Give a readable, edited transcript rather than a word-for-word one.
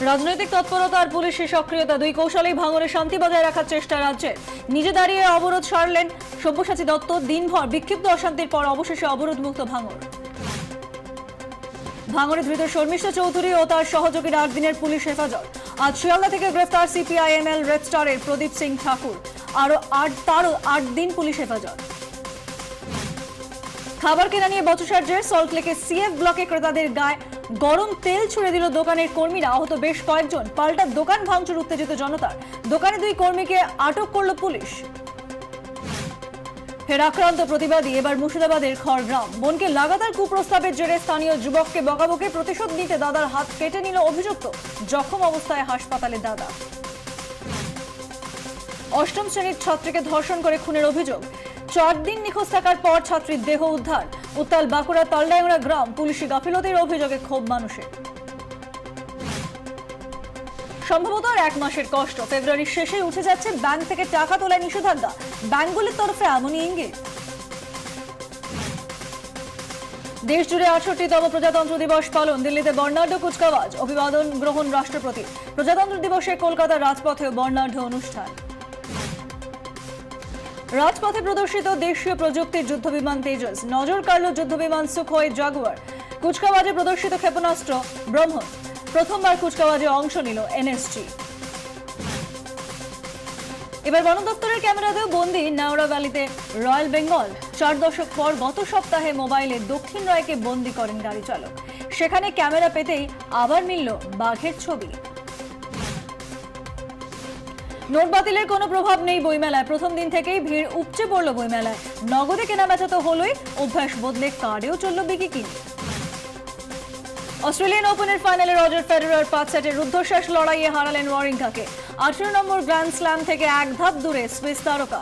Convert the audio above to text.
রাজনৈতিক তৎপরতা আর পুলিশের সক্রিয়তা দুই কৌশলেই ভাঙড়ে শান্তি বজায় রাখার চেষ্টা রাজ্যের। নিজে দাঁড়িয়ে অবরোধ সারলেন সব্যসাচী দত্ত। দিনভর বিক্ষিপ্ত অশান্তির পর অবশেষে অবরোধ মুক্ত ভাঙড়। ভাঙড়ে ধৃত শর্মিষ্ঠা চৌধুরী ও তার সহযোগীর 8 দিনের পুলিশ হেফাজত। আজ শিয়ালদা থেকে গ্রেফতার সিপিআইএমএল রেড স্টারের প্রদীপ সিং ঠাকুর। তারও 8 দিন পুলিশ হেফাজত। খাবার কেনা নিয়ে বচসার জের। সল্টলেকে সিএফ ব্লকে ক্রেতাদের গায়ে গরম তেল ছুড়ে দিল দোকানের কর্মীরা। আহত বেশ কয়েকজন। পাল্টা দোকান ভাঙচুর উত্তেজিত জনতার। দোকানে 2 কর্মীকে আটক করল পুলিশ। ফের আক্রান্ত প্রতিবাদী। এবার মুর্শিদাবাদের খড়গ্রাম। বোনকে লাগাতার কুপ্রস্তাবের জেরে স্থানীয় যুবককে বকাবকি। প্রতিশোধ নিতে দাদার হাত কেটে নিল অভিযুক্ত। জখম অবস্থায় হাসপাতালে দাদা। 8ম শ্রেণীর ছাত্রীকে ধর্ষণ করে খুনের অভিযোগ। 4 দিন নিখোঁজ থাকার পর ছাত্রীর দেহ উদ্ধার। উত্তাল বাঁকুড়া তালডাংরা গ্রাম। পুলিশি গাফিলতির অভিযোগে ক্ষোভ মানুষের। সম্ভবত আর 1 মাসের কষ্ট। ফেব্রুয়ারির শেষে উঠে যাচ্ছে ব্যাংক থেকে টাকা তোলার নিষেধাজ্ঞা। ব্যাংকগুলির তরফে এমনই ইঙ্গিত। দেশ জুড়ে 68তম প্রজাতন্ত্র দিবস পালন। দিল্লিতে বর্ণাঢ্য কুচকাওয়াজ। অভিবাদন গ্রহণ রাষ্ট্রপতি। প্রজাতন্ত্র দিবসে কলকাতার রাজপথেও বর্ণাঢ্য অনুষ্ঠান। রাজপথে প্রদর্শিত দেশীয় প্রযুক্তির যুদ্ধবিমান তেজস। নজর কাড়ল যুদ্ধবিমান সুখোই জাগুয়ার। কুচকাওয়াজে প্রদর্শিত ক্ষেপণাস্ত্র ব্রহ্মস। প্রথমবার কুচকাওয়াজে অংশ নিল এনএসজি। এবার বন দপ্তরের ক্যামেরাতেও বন্দী নাওড়া ভ্যালিতে রয়্যাল বেঙ্গল। 4 দশক পর গত সপ্তাহে মোবাইলে দক্ষিণ রায়কে বন্দী করেন গাড়ি চালক। সেখানে ক্যামেরা পেতেই আবার মিলল বাঘের ছবি। নোট বাতিলের কোনো প্রভাব নেই বইমেলায়। প্রথম দিন থেকেই ভিড় উপচে পড়ল বইমেলায়। নগদে কেনাবেচা তো হলোই, অভ্যাস বদলে কার্ডেও চলল বিক্রি। অস্ট্রেলিয়ান ওপেনের ফাইনালে রজার ফেডারার 5 সেটের রুদ্ধশ্বাস লড়াইয়ে হারালেন ওয়ারিঙ্কাকে। 18 নম্বর গ্র্যান্ড স্ল্যাম থেকে 1 ধাপ দূরে সুইস তারকা।